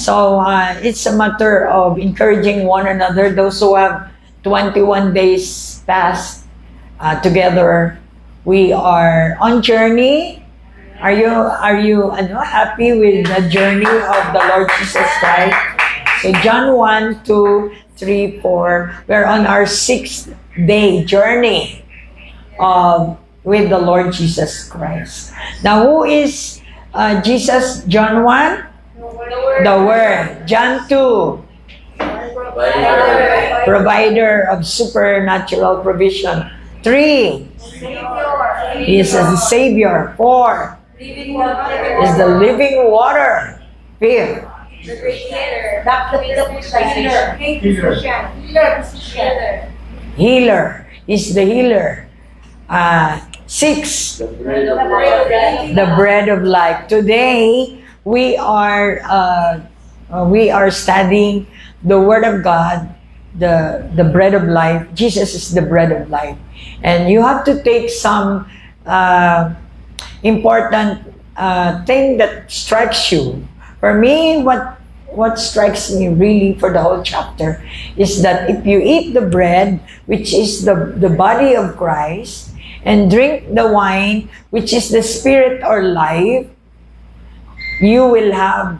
So it's a matter of encouraging one another. Those who have 21 days fast together, we are on journey. Are you happy with the journey of the Lord Jesus Christ? So John 1, 2, 3, 4, we're on our 6th day journey with the Lord Jesus Christ. Now, who is Jesus? John 1? The Word. John 2? Provider of supernatural provision. 3? He is the Savior. 4? Is the living water. 5? Healer. Is the healer. 6? The bread of life. Today, we are studying the Word of God, the bread of life. Jesus is the bread of life. And you have to take some important thing that strikes you. For me, what strikes me really for the whole chapter is that if you eat the bread, which is the body of Christ, and drink the wine, which is the spirit or life, you will have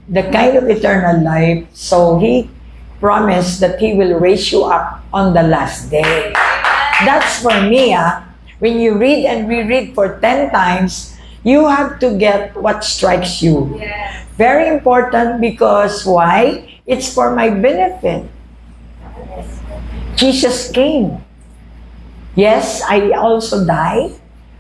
the kind of eternal life. So He promised that He will raise you up on the last day. That's for me. When you read and reread for 10 times, you have to get what strikes you. Yes. Very important because why? It's for my benefit. Jesus came. Yes, I also die,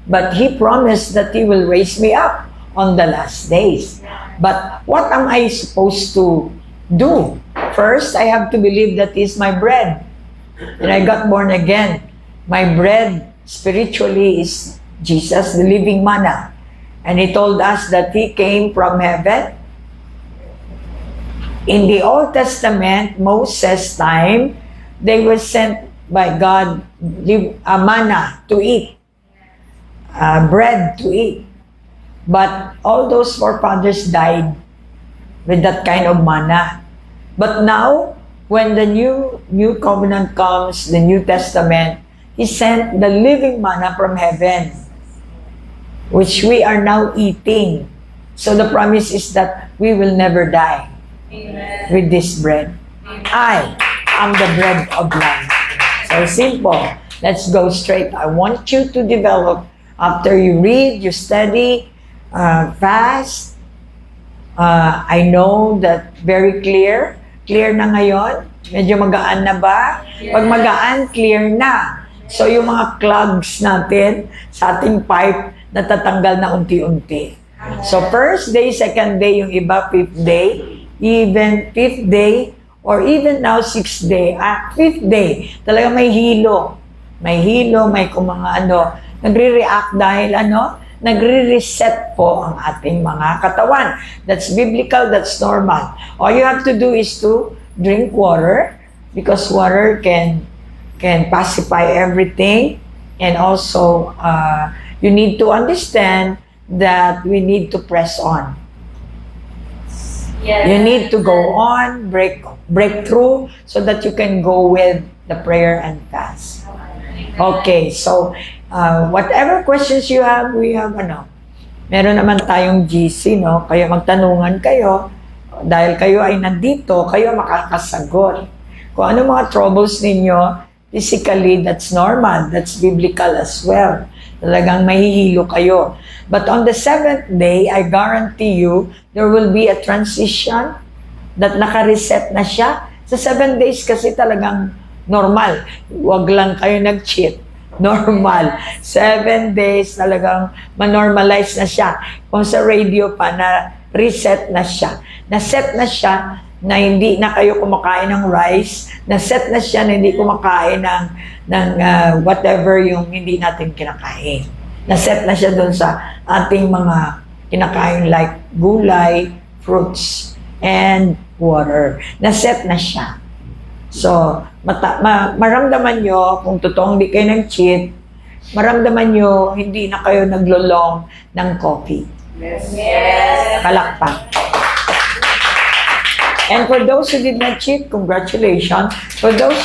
but He promised that He will raise me up on the last days. But what am I supposed to do? First, I have to believe that He is my bread. And I got born again. My bread spiritually is Jesus, the living manna. And He told us that He came from heaven. In the Old Testament, Moses' time, they were sent by God manna to eat, bread to eat. But all those forefathers died with that kind of manna. But now, when the new covenant comes, the New Testament, He sent the living manna from heaven, which we are now eating. So the promise is that we will never die. Amen. With this bread. Amen. I am the bread of life. So simple. Let's go straight. I want you to develop, after you read, you study, fast. I know that very clear. Clear na ngayon? Medyo magaan na ba? Pag magaan, clear na. So yung mga clogs natin sa ating pipe, natatanggal na unti-unti. So first day, second day, yung iba, fifth day, even fifth day, or even now 6th day. 5th day, talaga may hilo. May hilo, may kung mga nagre-react dahil nagre-reset po ang ating mga katawan. That's biblical, that's normal. All you have to do is to drink water, because water can pacify everything. And also, you need to understand that we need to press on. Yes. You need to go on, break through, so that you can go with the prayer and fast. Okay, so whatever questions you have, we have meron naman tayong GC, no? Kaya magtanungan kayo, dahil kayo ay nandito, kayo makakasagot. Kung ano mga troubles ninyo, physically, that's normal, that's biblical as well. Talagang mahihilo kayo. But on the 7th day, I guarantee you, there will be a transition that naka-reset na siya. Sa 7 days kasi talagang normal. Huwag lang kayo nag-cheat. Normal. 7 days talagang manormalize na siya. Kung sa radio pa, na-reset na siya. Na-set na siya na hindi na kayo kumakain ng rice. Na-set na siya na hindi kumakain ng whatever yung hindi natin kinakain. Na-set na siya doon sa ating mga kinakain like gulay, fruits, and water. Na-set na siya. So, maramdaman nyo, kung totoong hindi kayo nag-cheat, maramdaman nyo, hindi na kayo naglolong ng coffee. Yes. Palakpak. And for those who did not cheat, congratulations. For those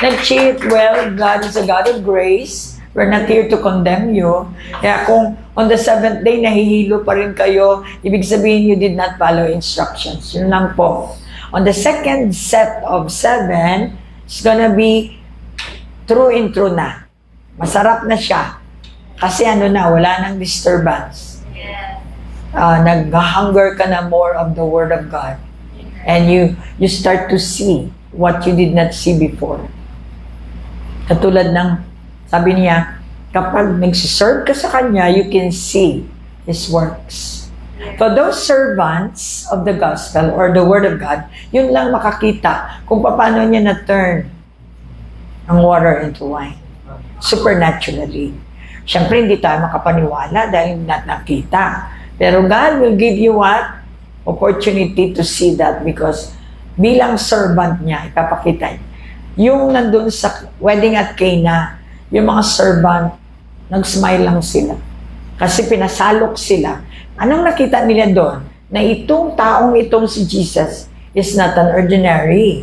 that cheat, well, God is a God of grace. We're not here to condemn you. Kaya kung on the 7th day, nahihilo pa rin kayo, ibig sabihin you did not follow instructions. Yun lang po. On the second set of 7, it's gonna be true and true na. Masarap na siya. Kasi wala nang disturbance. Nag-hunger ka na more of the Word of God. And you start to see what you did not see before. Katulad ng, sabi niya, kapag nagsiserve ka sa Kanya, you can see His works. So those servants of the gospel or the Word of God, yun lang makakita kung paano niya na-turn ang water into wine. Supernaturally. Siyempre, hindi tayo makapaniwala dahil not nakita. Pero God will give you what? Opportunity to see that because bilang servant niya, ipapakita niya. Yung nandun sa wedding at Cana, yung mga servant, nag-smile lang sila. Kasi pinasalok sila. Anong nakita nila doon? Na itong taong itong si Jesus is not an ordinary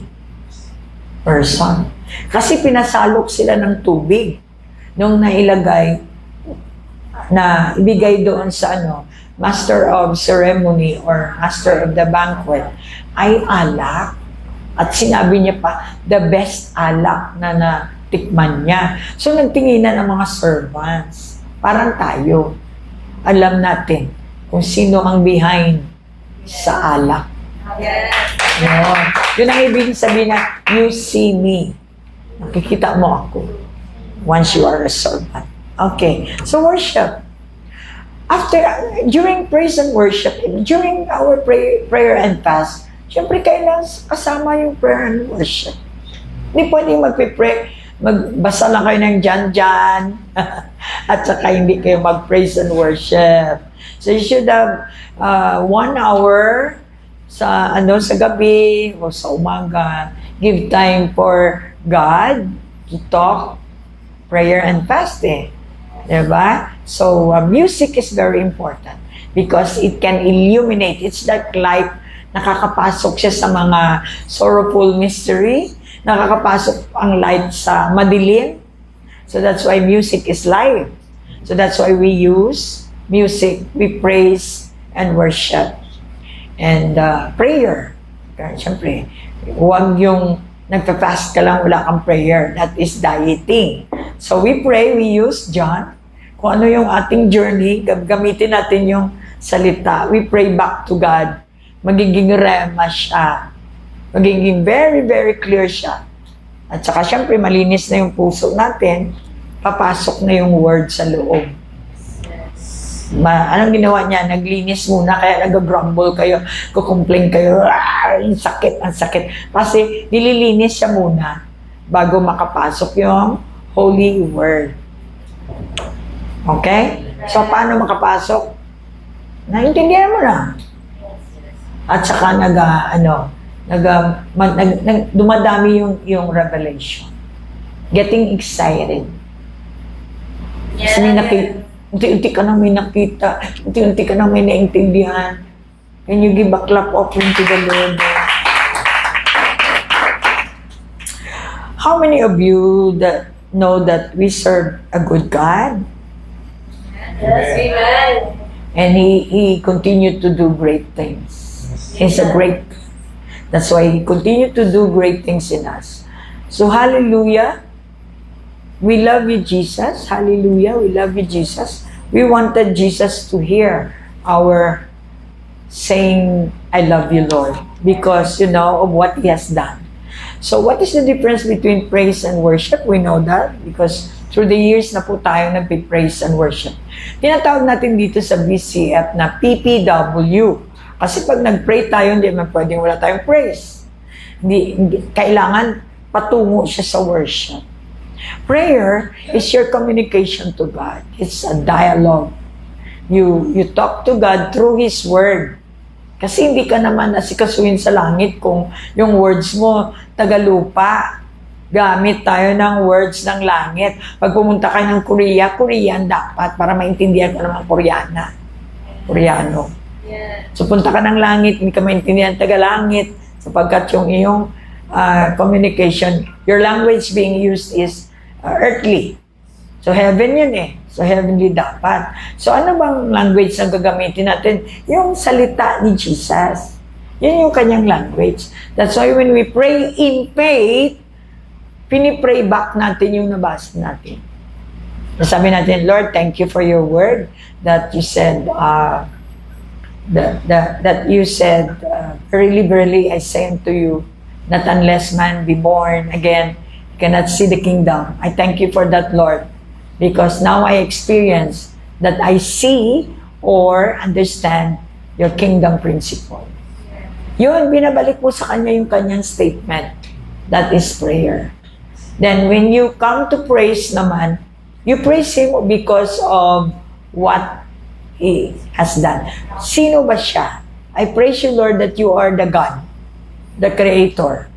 person. Kasi pinasalok sila ng tubig nung nailagay na ibigay doon sa master of ceremony or master of the banquet ay alak. At sinabi niya pa, the best alak na natikman niya. So nagtinginan ang mga servants. Parang tayo. Alam natin kung sino ang behind sa alak. Yun. Yun ang ibig sabihin na, you see me. Nakikita mo ako once you are a servant. Okay. So worship. During praise and worship, during our prayer and fast, syempre kailangan kasama yung prayer and worship. Hindi pwedeng magbasa lang kayo ng dyan, at saka hindi kayo mag-praise and worship. So you should have 1 hour sa gabi o sa umaga. Give time for God to talk, prayer and fasting. Diba? So, music is very important because it can illuminate. It's like light. Nakakapasok siya sa mga sorrowful mystery. Nakakapasok ang light sa madilim. So, that's why music is life. So, that's why we use music. We praise and worship. And prayer. Okay, siyempre, huwag yung nagpa-fast ka lang, wala kang prayer. That is dieting. So, we pray, we use John. Kung ano yung ating journey, gamitin natin yung salita. We pray back to God. Magiging rema siya. Magiging very, very clear siya. At saka syempre, malinis na yung puso natin, papasok na yung word sa loob. Anong ginawa niya? Naglinis muna, kaya nag-grumble kayo, kukomplain kayo, ang sakit, ang sakit. Kasi nililinis siya muna bago makapasok yung Holy Word. Okay? So, paano makapasok? Naintindihan mo na. At saka dumadami yung revelation. Getting excited. Kasi unti-unti ka nang may nakita, unti-unti ka nang may naintindihan. Can you give a clap offering to the Lord? How many of you that know that we serve a good God? Yes, amen. And He continued to do great things. He's a great God. That's why He continued to do great things in us. So, hallelujah. We love you, Jesus. Hallelujah. We love you, Jesus. We wanted Jesus to hear our saying, I love you, Lord, because, of what He has done. So, what is the difference between praise and worship? We know that because through the years na po tayo nag-praise and worship. Tinatawag natin dito sa BCF na PPW. Kasi pag nag-pray tayo, hindi man pwedeng wala tayong praise. Hindi, kailangan patungo siya sa worship. Prayer is your communication to God. It's a dialogue. You talk to God through His Word. Kasi hindi ka naman asikasuhin sa langit kung yung words mo tagalupa. Gamit tayo ng words ng langit. Pag pumunta ka ng Korea, Korean dapat para maintindihan ka naman Koreano. So punta ka ng langit, hindi ka maintindihan tagalangit. So Sapagkat yung iyong communication, your language being used is earthly. So heaven yun eh. So heavenly dapat. So ano bang language na gagamitin natin? Yung salita ni Jesus. Yun yung kanyang language. That's why when we pray in faith, pinipray back natin yung nabasa natin. Sabi natin, Lord, thank you for your word that you said, verily, verily, I say unto you, that unless man be born again, cannot see the kingdom. I thank you for that, Lord. Because now I experience that I see or understand your kingdom principle. Yun, binabalik mo sa kanya yung kanyang statement. That is prayer. Then when you come to praise naman, you praise Him because of what He has done. Sino ba siya? I praise you, Lord, that you are the God, the Creator.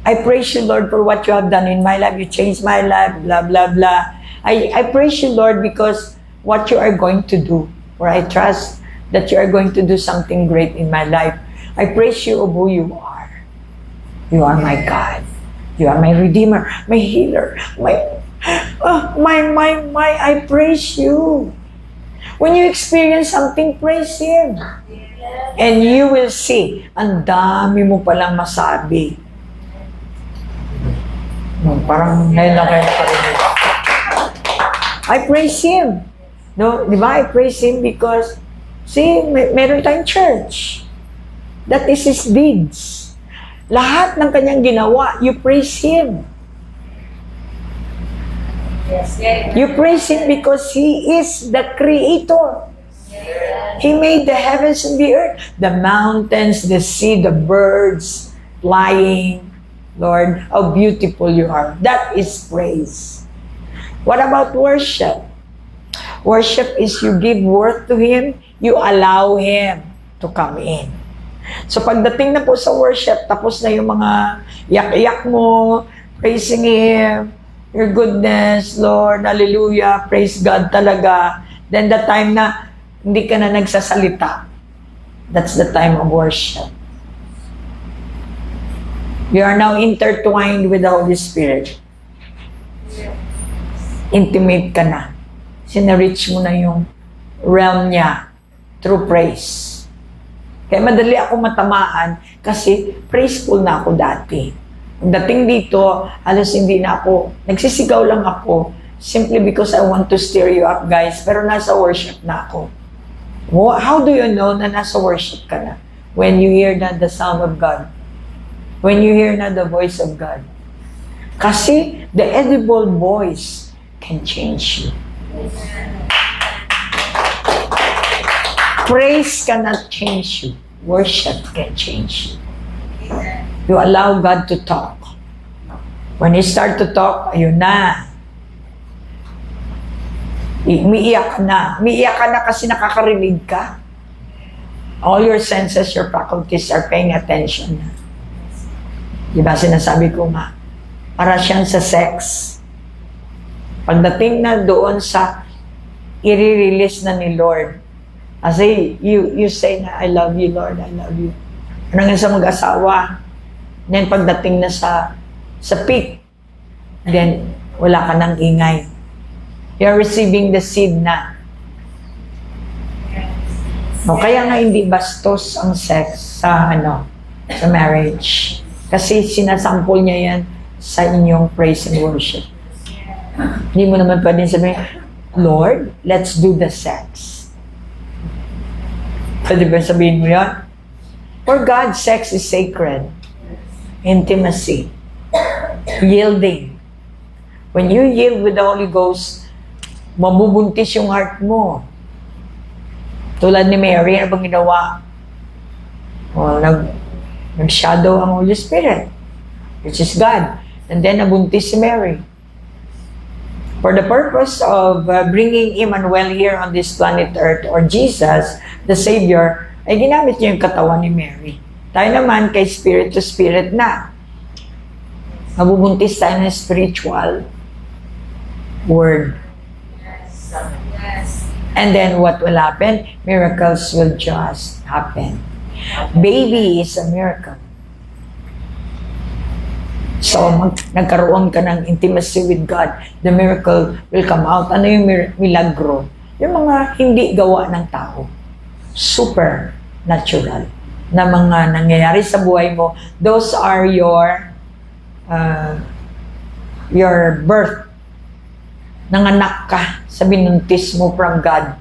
I praise you, Lord, for what you have done in my life. You changed my life, blah, blah, blah. I praise you, Lord, because what you are going to do. For I trust that you are going to do something great in my life. I praise you of who you are. You are my God. You are my Redeemer, my Healer, I praise you. When you experience something, praise Him. And you will see, ang dami mo palang masabi. Parang ngayon lang kayo nakarinig. I praise Him. No, di ba? I praise Him because, see, meron tayong church. That is His deeds. Lahat ng kanyang ginawa, you praise Him. Yes. You praise Him because He is the Creator. He made the heavens and the earth, the mountains, the sea, the birds flying. Lord, how beautiful you are. That is praise. What about worship? Worship is you give worth to Him, you allow Him to come in. So pagdating na po sa worship, tapos na yung mga yak-yak mo, praising Him, your goodness, Lord, hallelujah, praise God talaga. Then the time na hindi ka na nagsasalita, that's the time of worship. You are now intertwined with the Holy Spirit. Intimate ka na. Sina-reach mo na yung realm niya through praise. Kaya madali ako matamaan kasi praiseful na ako dati. Pagdating dito, halos hindi na ako, nagsisigaw lang ako simply because I want to stir you up, guys. Pero nasa worship na ako. How do you know na nasa worship ka na? When you hear na the sound of God. When you hear na the voice of God. Kasi the edible voice can change you. Praise cannot change you. Worship can change you. You allow God to talk. When you start to talk, ayun na. Umiiyak ka na. Umiiyak ka na kasi nakakarinig ka. All your senses, your faculties are paying attention na. Diba sinasabi ko nga, para siyang sa sex. Pagdating na doon sa i-release na ni Lord, kasi you say na, I love you, Lord, I love you. Ano nga sa mag-asawa? Then pagdating na sa peak, then wala ka ng ingay. You're receiving the seed na. No, kaya nga hindi bastos ang sex sa sa marriage. Kasi sinasample niya yan sa inyong praise and worship. Hindi mo naman pwedeng sabihin, Lord, let's do the sex. Pwede ba sabihin mo yan? For God, sex is sacred. Intimacy. Yielding. When you yield with the Holy Ghost, mabubuntis yung heart mo. Tulad ni Mary, ano bang ginawa? Nag-shadow ang Holy Spirit, which is God. And then, nabuntis si Mary. For the purpose of bringing Emmanuel here on this planet Earth, or Jesus, the Savior, ay ginamit niya yung katawan ni Mary. Tayo naman, kay Spirit to Spirit na. Mabubuntis tayo ng spiritual word. And then, what will happen? Miracles will just happen. Baby is a miracle. So, nagkaroon ka ng intimacy with God, the miracle will come out. Ano yung milagro? Yung mga hindi gawa ng tao. Supernatural na mga nangyayari sa buhay mo. Those are your birth. Nanganak ka sa binuntis mo from God,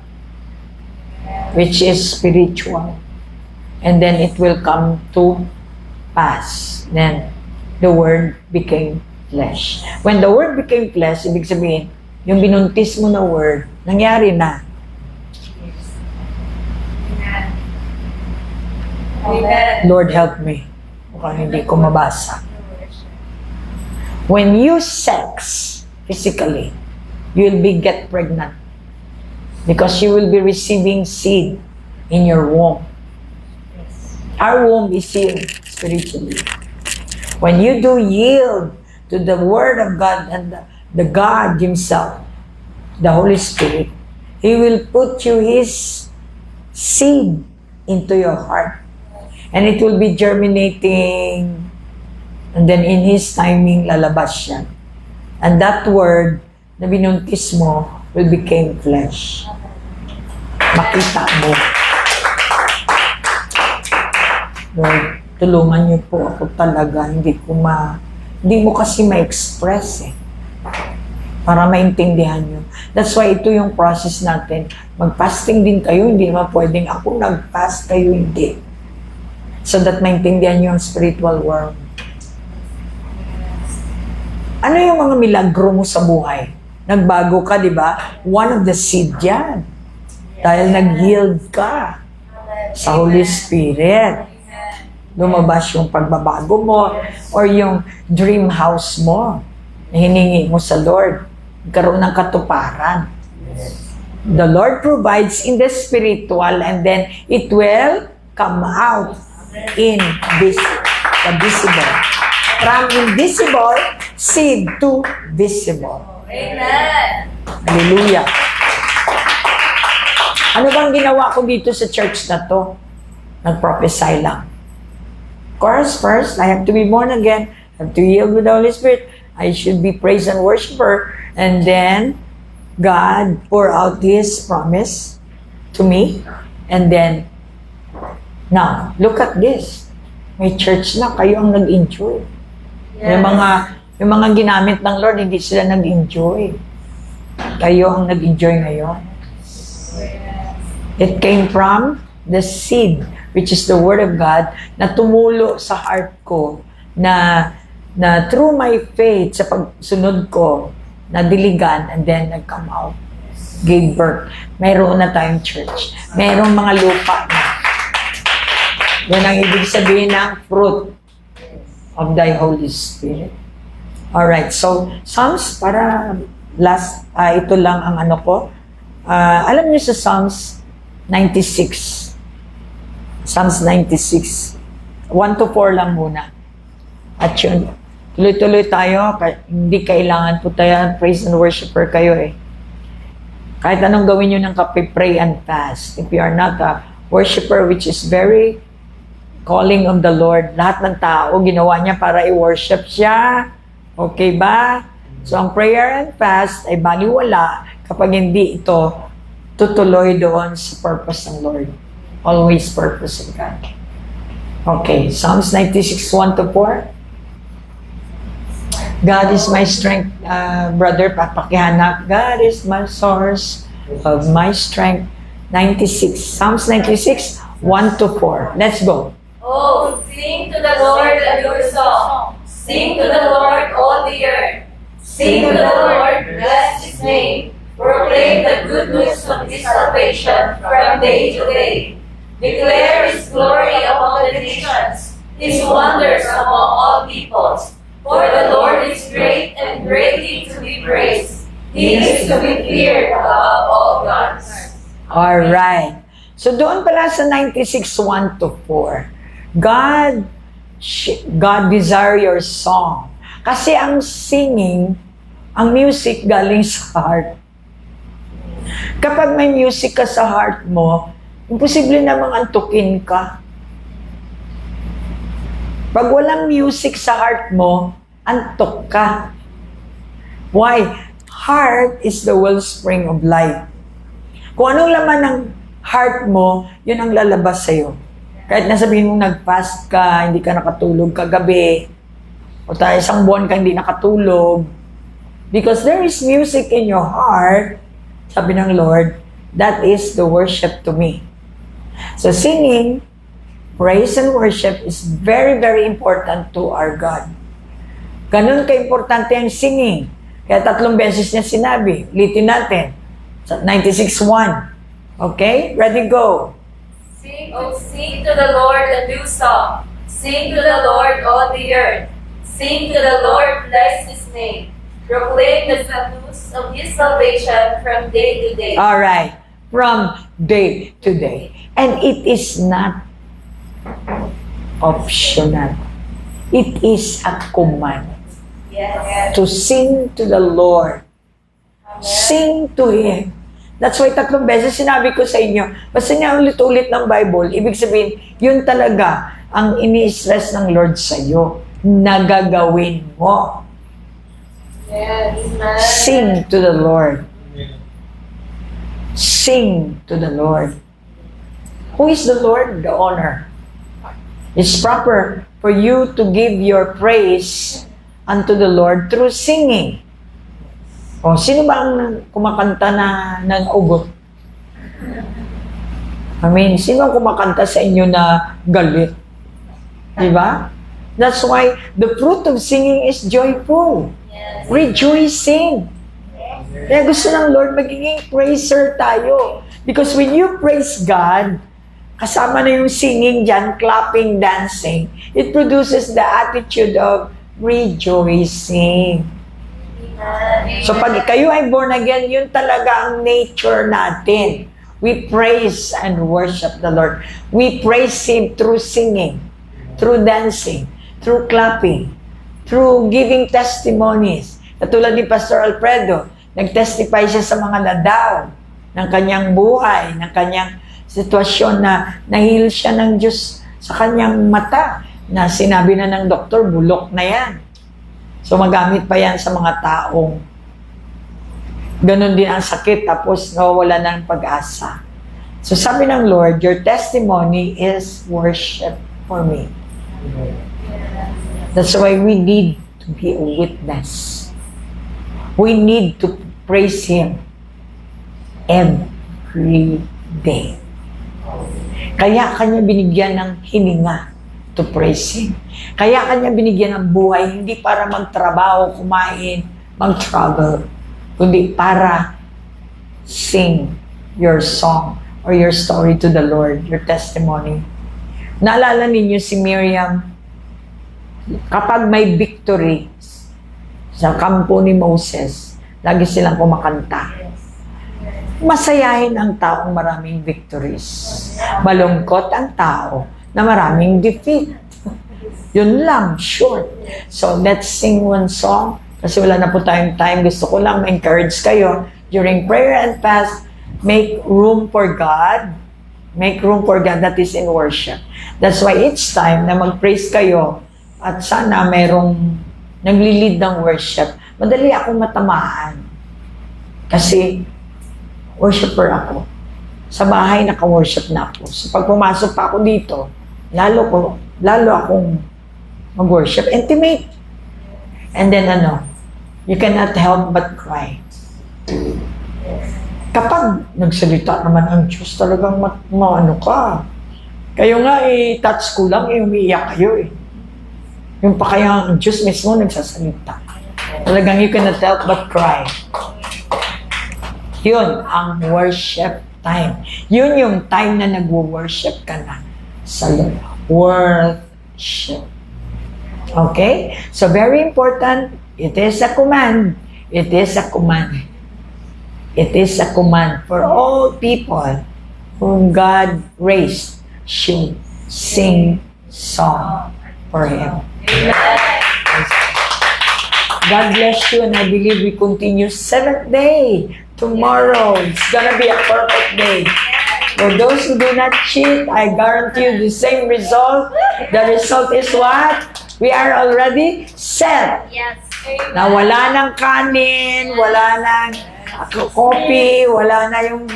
which is spiritual. And then it will come to pass. Then, the Word became flesh. When the Word became flesh, ibig sabihin, yung binuntis mo na Word, nangyari na. Amen. Lord, help me. Mukhang hindi ko mabasa. When you sex physically, you'll get pregnant because you will be receiving seed in your womb. Our womb is sealed spiritually. When you do yield to the Word of God and the God Himself, the Holy Spirit, He will put you His seed into your heart. And it will be germinating. And then in His timing, lalabas siya. And that Word na binuntis mo will become flesh. Makita mo. Lord, tulungan niyo po ako talaga. Hindi mo kasi ma-express eh. Para maintindihan niyo. That's why ito yung process natin. Mag-fasting din kayo, hindi naman pwedeng ako nag-fast, kayo hindi. So that maintindihan niyo ang spiritual world. Ano yung mga milagro mo sa buhay? Nagbago ka, di ba? One of the seed yan. Dahil nag-yield ka sa Holy Spirit. Lumabas yung pagbabago mo or yung dream house mo na hiningi mo sa Lord. Nagkaroon ng katuparan. The Lord provides in the spiritual and then it will come out in the visible. From invisible seed to visible. Amen. Hallelujah. Ano bang ginawa ko dito sa church na to? Nag-prophesy lang. Of course, first, I have to be born again. I have to yield with the Holy Spirit. I should be praise and worshiper. And then, God pour out His promise to me. And then, now, look at this. May church na, kayo ang nag-enjoy. Yes. Yung mga ginamit ng Lord, hindi sila nag-enjoy. Kayo ang nag-enjoy ngayon. It came from the seed, which is the Word of God, na tumulo sa heart ko, na through my faith, sa pagsunod ko, nadiligan, and then nag-come out, gave birth. Mayroon na tayong church. Mayroong mga lupa na. Yan ang ibig sabihin ng fruit of thy Holy Spirit. Alright, so Psalms, para last, ito lang ang ano ko. Alam niyo sa Psalms 96. Psalms 96. 1 to 4 lang muna. At yun, tuloy-tuloy tayo. Hindi kailangan po tayo, praise and worshiper kayo eh. Kahit anong gawin nyo ng kape, pray and fast. If you are not a worshiper, which is very calling of the Lord, lahat ng tao, ginawa niya para i-worship siya. Okay ba? So, ang prayer and fast ay baliwala kapag hindi ito tutuloy doon sa purpose ng Lord. Always purpose of God. Okay, Psalms 96, 1 to 4. God is my strength, brother, papakihanap. God is my source of my strength. 96, Psalms 96, 1 to 4. Let's go. Oh, sing to the Lord a new song. Sing to the Lord all the earth. Sing to the Lord, bless His name. Proclaim the good news of His salvation from day to day. Declare His glory among the nations, His wonders among all peoples. For the Lord is great and greatly to be praised. He is to be feared above all gods. Alright. So doon pala sa 96, 1 to 4. God desire your song. Kasi ang singing, ang music galing sa heart. Kapag may music ka sa heart mo, imposible namang antukin ka. Pag walang music sa heart mo, antok ka. Why? Heart is the wellspring of life. Kung anong laman ng heart mo, yun ang lalabas sa'yo. Kahit nasabihin mong nag-fast ka, hindi ka nakatulog kagabi, o tayo isang buwan ka hindi nakatulog, because there is music in your heart, sabi ng Lord, that is the worship to me. So singing, praise and worship is very, very important to our God. Ganun ka-importante ang singing. Kaya 3 beses niya sinabi, ulitin natin, sa 96.1. Okay? Ready, go. Sing to the Lord a new song. Sing to the Lord all the earth. Sing to the Lord, bless His name. Proclaim the news of His salvation from day to day. All right. From day to day. And it is not optional. It is a command Yes. to sing to the Lord. Sing to Him. That's why 3 beses sinabi ko sa inyo, basta niya ulit-ulit ng Bible, ibig sabihin, yun talaga ang ini-stress ng Lord sa iyo na gagawin mo. Yes. Sing to the Lord. Sing to the Lord. Who is the Lord? The owner. It's proper for you to give your praise unto the Lord through singing. O, sino ba ang kumakanta na ugot? I mean, sino ang kumakanta sa inyo na galit? Diba? That's why the fruit of singing is joyful. Yes. Rejoicing. Kaya gusto ng Lord magiging praiser tayo. Because when you praise God, kasama na yung singing dyan, clapping, dancing, it produces the attitude of rejoicing. So pag kayo ay born again, yun talaga ang nature natin. We praise and worship the Lord. We praise Him through singing, through dancing, through clapping, through giving testimonies. Katulad ni Pastor Alfredo, nag-testify siya sa mga nadaw ng kanyang buhay, ng kanyang sitwasyon na nahil siya ng Diyos sa kanyang mata, na sinabi na ng doktor, bulok na yan. So magamit pa yan sa mga taong ganun din ang sakit, tapos nawawala ng pag-asa. So sabi ng Lord, your testimony is worship for me. That's why we need to be a witness. We need to praise Him every day. Kaya kanya binigyan ng hininga to praise Him. Kaya kanya binigyan ng buhay, hindi para magtrabaho, kumain, mag-travel, kundi para sing your song or your story to the Lord, your testimony. Naalala ninyo si Miriam, kapag may victory sa kampo ni Moses, lagi silang kumakanta. Masayahin ang taong maraming victories. Malungkot ang tao na maraming defeat. Yun lang, short. So, let's sing one song. Kasi wala na po tayong time. Gusto ko lang ma-encourage kayo. During prayer and fast, make room for God. Make room for God that is in worship. That's why each time na mag-praise kayo, at sana mayroong nagli-lead ng worship, madali akong matamaan. Kasi, worshiper ako. Sa bahay, naka-worship na ako. So, pag pumasok pa ako dito, lalo akong mag-worship. Intimate. And then you cannot help but cry. Kapag nagsalita naman ang Diyos, talagang maano ka. Kayo nga, touch ko lang, umiiyak kayo . Yung pa kaya ang Diyos mismo nagsasalita. Talagang you cannot help but cry. Yun ang worship time. Yun yung time na nagwo-worship ka na sa Lord. Worship. Okay? So very important, it is a command. It is a command. It is a command for all people whom God raised should sing song for Him. God bless you, and I believe we continue 7th day. Tomorrow, it's gonna be a perfect day. For those who do not cheat, I guarantee you the same result. The result is what? we are already set. Yes. Na wala ng kanin, wala ng coffee, wala na yung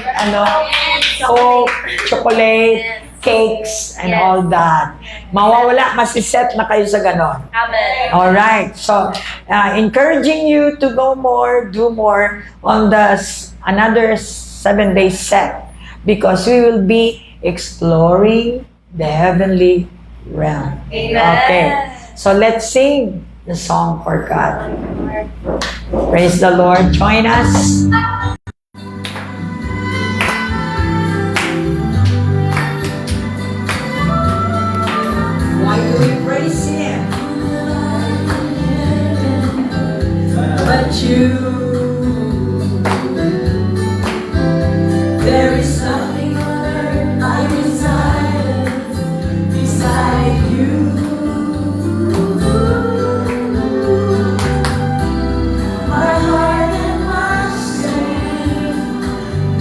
Coke, chocolate, cakes, and all that. Mawawala, masiset na kayo sa ganon. Amen. Alright, so encouraging you to go more, do more on another 7-day set because we will be exploring the heavenly realm. Amen. Okay, so let's sing the song for God. Praise the Lord. Join us. Why do we praise Him? But you. There is nothing on earth I desire beside you. My heart and my strength,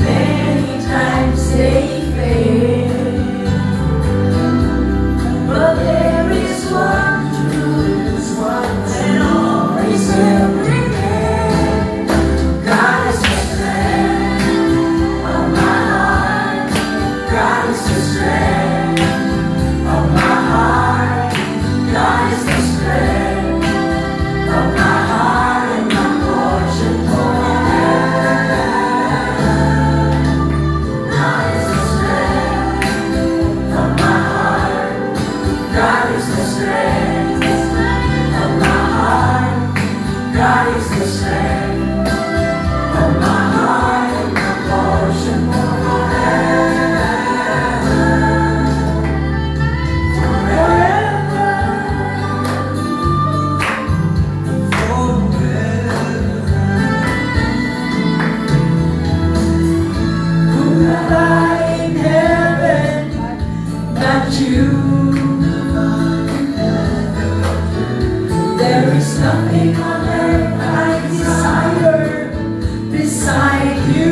many times they fail, but there is one truth, and always will remain. God is the strength of my heart. God is the strength of my heart. God is the strength of my heart and my portion forever. God is the strength of my heart. God is the strength of my heart. God is the strength of my heart and my portion in heaven, not you. There is nothing on earth I desire beside you.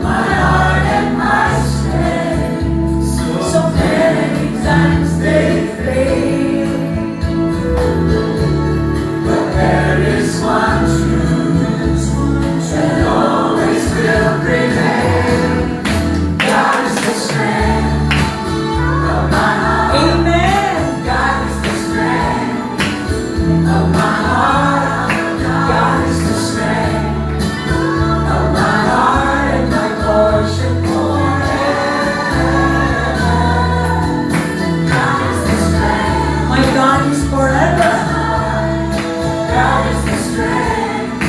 My heart and my strength, so many times they fail, but there is one truth that always will remain. God is the strength of my heart. Amen. God is the strength of my heart. God is the strength of my heart and my portion forever. God is the strength. My God is forever. God is the strength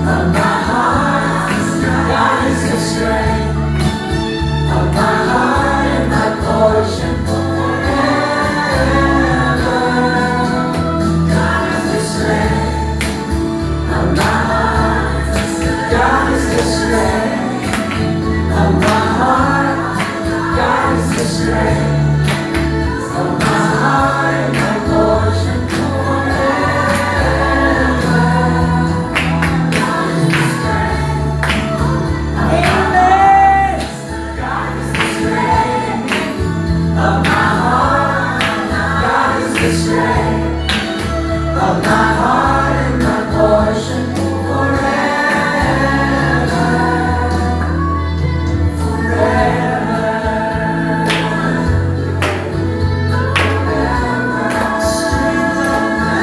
of my heart. God is the strength of my heart and my portion forever. God is the strength of my heart. God is the strength of my heart. God is the strength of my heart and my portion forever. God is the strength. Amen. God is the strength of my heart. God is the strength of my heart and my portion forever.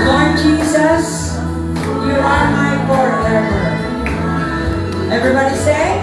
Lord Jesus, you are my forever. Everybody say,